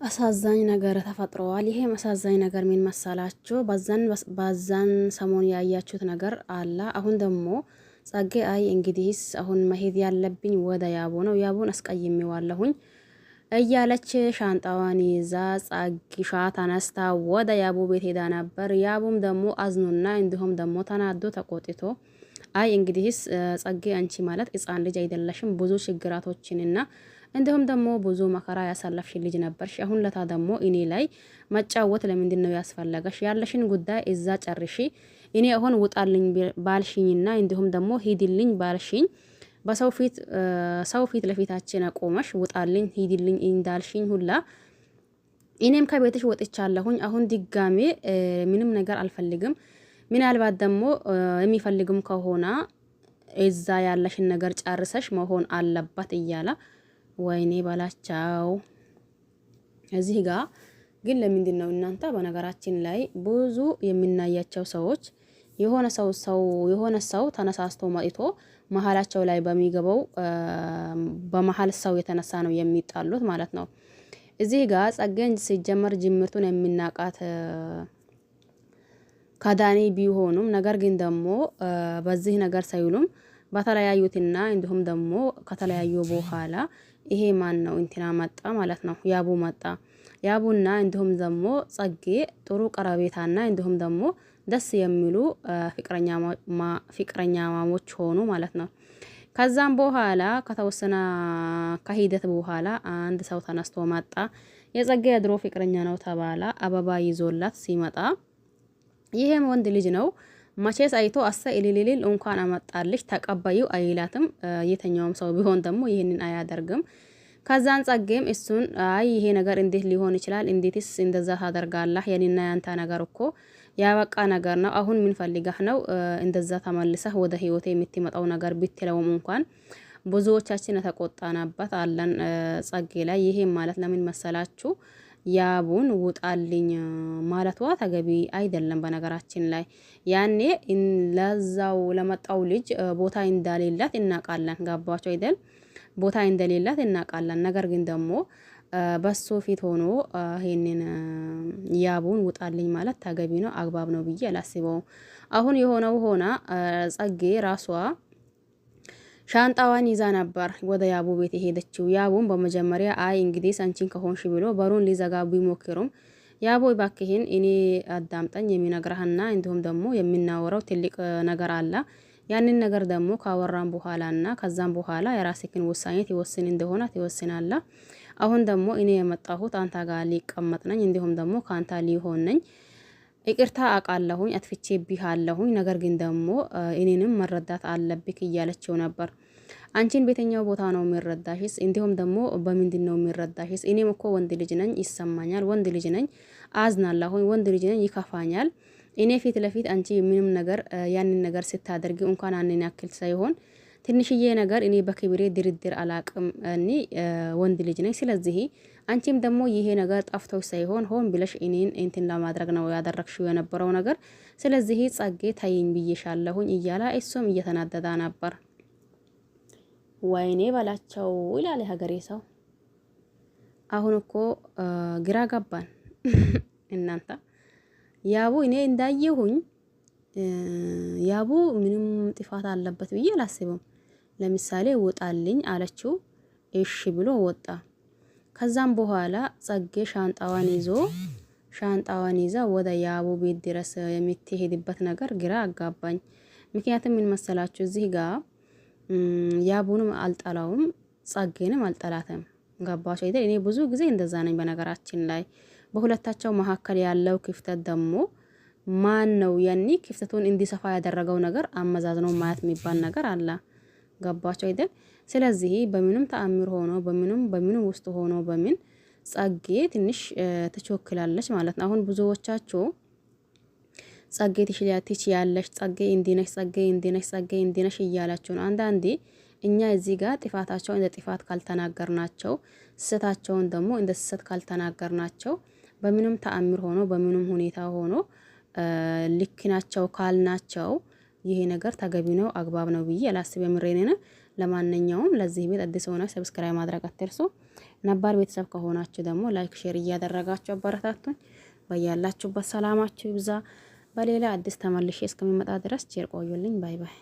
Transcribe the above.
አሳዛኝ ነገር ተፈጥሯል። ይሄ አሳዛኝ ነገር ምን መሰላችሁ? በዛን ሰሞን ያያችሁት ነገር አለ። አሁን ደግሞ ጸጌ አይ እንግዲህስ አሁን መሄድ ያለብኝ ወደ ያቡ ነው፣ ያቡን አስቀይሜዋለሁኝ እያለች ሻንጣዋን ይዛ ጸጊሻ ተነስታ ወደ ያቡ ቤት ሄዳ ነበር። ያቡም ደግሞ አዝኖና እንዲሁም ደግሞ ተናዶ ተቆጥቶ አይ እንግዲህስ ጸጌ አንቺ ማለት ሕፃን ልጅ አይደለሽም፣ ብዙ ችግራቶችንና እንዲሁም ደግሞ ብዙ መከራ ያሳለፍሽ ልጅ ነበርሽ። አሁን ለታ ደግሞ እኔ ላይ መጫወት ለምንድን ነው ያስፈለገሽ? ያለሽን ጉዳይ እዛ ጨርሺ። እኔ አሁን ውጣልኝ ባልሽኝና እንዲሁም ደግሞ ሂድልኝ ባልሽኝ ሰው ፊት ለፊታችን አቆመሽ ውጣልኝ ሂድልኝ እንዳልሽኝ ሁላ እኔም ከቤትሽ ወጥቻለሁኝ። አሁን ድጋሜ ምንም ነገር አልፈልግም። ምናልባት ደግሞ የሚፈልግም ከሆነ እዛ ያለሽን ነገር ጨርሰሽ መሆን አለበት እያለ ወይኔ ባላቻው። እዚህ ጋር ግን ለምንድን ነው እናንተ በነገራችን ላይ ብዙ የምናያቸው ሰዎች የሆነ ሰው ተነሳስቶ መጥቶ መሀላቸው ላይ በሚገባው በመሀል ሰው የተነሳ ነው የሚጣሉት ማለት ነው። እዚህ ጋር ጸገኝ ሲጀመር ጅምርቱን የሚናቃት ከዳኒ ቢሆኑም ነገር ግን ደግሞ በዚህ ነገር ሳይሉም በተለያዩትና እንዲሁም ደግሞ ከተለያዩ በኋላ ይሄ ማን ነው እንትና መጣ ማለት ነው። ያቡ መጣ። ያቡና እንዲሁም ደግሞ ጸጌ ጥሩ ቀረቤታና እንዲሁም ደግሞ ደስ የሚሉ ፍቅረኛማሞች ሆኑ ማለት ነው። ከዛም በኋላ ከተወሰነ ከሂደት በኋላ አንድ ሰው ተነስቶ መጣ። የጸጌ የድሮ ፍቅረኛ ነው ተባለ። አበባ ይዞላት ሲመጣ ይሄም ወንድ ልጅ ነው። መቼስ አይቶ አሰ ኢሊሊል እንኳን አመጣልሽ ተቀባዩ አይላትም። የተኛውም ሰው ቢሆን ደግሞ ይሄንን አያደርግም። ከዛን ጸጌም እሱን አይ ይሄ ነገር እንዴት ሊሆን ይችላል? እንዴትስ እንደዛ ታደርጋለህ? የኔና ያንተ ነገር እኮ ያበቃ ነገር ነው። አሁን ምን ፈልገህ ነው እንደዛ ተመልሰህ ወደ ህይወቴ የምትመጣው ነገር ብትለውም እንኳን ብዙዎቻችን ተቆጣናበት አለን ጸጌ ላይ። ይሄም ማለት ለምን መሰላችሁ? ያቡን ውጣልኝ ማለቷ ተገቢ አይደለም። በነገራችን ላይ ያኔ ለዛው ለመጣው ልጅ ቦታ እንዳሌላት እናቃለን። ገባቸው አይደል? ቦታ እንደሌላት እናቃለን። ነገር ግን ደግሞ በሱ ፊት ሆኖ ይሄንን ያቡን ውጣልኝ ማለት ተገቢ ነው፣ አግባብ ነው ብዬ አላስበውም። አሁን የሆነው ሆና ጸጌ ራሷ ሻንጣዋን ይዛ ነበር ወደ ያቡ ቤት የሄደችው። ያቡን በመጀመሪያ አይ እንግዲህ አንቺን ከሆንሽ ብሎ በሩን ሊዘጋ ቢሞክሩም ያቡ ባክህን እኔ አዳምጠኝ የሚነግርህና እንዲሁም ደግሞ የሚናወራው ትልቅ ነገር አለ። ያንን ነገር ደግሞ ካወራን በኋላና ከዛም በኋላ የራስህን ውሳኔ ትወስን እንደሆነ ትወስናለ። አሁን ደግሞ እኔ የመጣሁት አንተ ጋር ሊቀመጥ ነኝ፣ እንዲሁም ደግሞ ካንተ ሊሆን ነኝ። ይቅርታ አቃለሁኝ አጥፍቼብሃለሁኝ፣ ነገር ግን ደግሞ እኔንም መረዳት አለብክ እያለችው ነበር። አንቺን ቤተኛው ቦታ ነው የሚረዳሽስ? እንዲሁም ደግሞ በምንድን ነው የሚረዳሽስ? እኔም እኮ ወንድ ልጅ ነኝ፣ ይሰማኛል። ወንድ ልጅ ነኝ፣ አዝናለሁኝ። ወንድ ልጅ ነኝ፣ ይከፋኛል። እኔ ፊት ለፊት አንቺ ምንም ነገር ያንን ነገር ስታደርጊ እንኳን አንኔ ያክል ሳይሆን ትንሽዬ ነገር እኔ በክብሬ ድርድር አላቅም። እኔ ወንድ ልጅ ነኝ። ስለዚህ አንቺም ደግሞ ይሄ ነገር ጠፍቶሽ ሳይሆን ሆን ብለሽ እኔን እንትን ለማድረግ ነው ያደረግሽው የነበረው ነገር። ስለዚህ ጸጌ ታይኝ ብዬሻለሁኝ እያላ እሱም እየተናደዳ ነበር። ወይኔ በላቸው ይላል ሀገሬ ሰው። አሁን እኮ ግራ ገባን እናንተ። ያቡ እኔ እንዳየሁኝ ያቡ ምንም ጥፋት አለበት ብዬ አላስብም። ለምሳሌ ውጣልኝ አለችው፣ እሺ ብሎ ወጣ። ከዛም በኋላ ጸጌ ሻንጣዋን ይዛ ወደ ያቡ ቤት ድረስ የምትሄድበት ነገር ግራ አጋባኝ። ምክንያቱም ምን መሰላችሁ? እዚህ ጋር ያቡንም አልጠላውም ጸጌንም አልጠላትም። ገባችሁ አይደል? እኔ ብዙ ጊዜ እንደዛ ነኝ። በነገራችን ላይ በሁለታቸው መካከል ያለው ክፍተት ደግሞ ማን ነው ያኒ ክፍተቱን እንዲሰፋ ያደረገው ነገር አመዛዝነው ማየት የሚባል ነገር አለ። ገባቸው አይደል? ስለዚህ በምንም ተአምር ሆኖ በምንም ውስጥ ሆኖ በምን ጸጌ ትንሽ ተቾክላለች ማለት ነው። አሁን ብዙዎቻችሁ ጸጌ ትችያለሽ፣ ጸጌ እንዲነሽ፣ ጸጌ እንዲነሽ፣ ጸጌ እንዲነሽ እያላችሁ ነው። አንዳንዴ እኛ እዚህ ጋር ጥፋታቸው እንደ ጥፋት ካልተናገርናቸው፣ ስህተታቸውን ደግሞ እንደ ስህተት ካልተናገርናቸው በምንም ተአምር ሆኖ በምንም ሁኔታ ሆኖ ልክ ናቸው ካልናቸው ይሄ ነገር ተገቢ ነው አግባብ ነው ብዬ አላስብ። የምሬኔና ለማንኛውም ለዚህ ቤት አዲስ ሆናችሁ ሰብስክራይብ ማድረግ አትርሱ። ነባር ቤተሰብ ከሆናችሁ ደግሞ ላይክ ሼር እያደረጋችሁ አበረታቱኝ። በያላችሁበት ሰላማችሁ ይብዛ። በሌላ አዲስ ተመልሼ እስከሚመጣ ድረስ ቸር ቆዩልኝ። ባይ ባይ።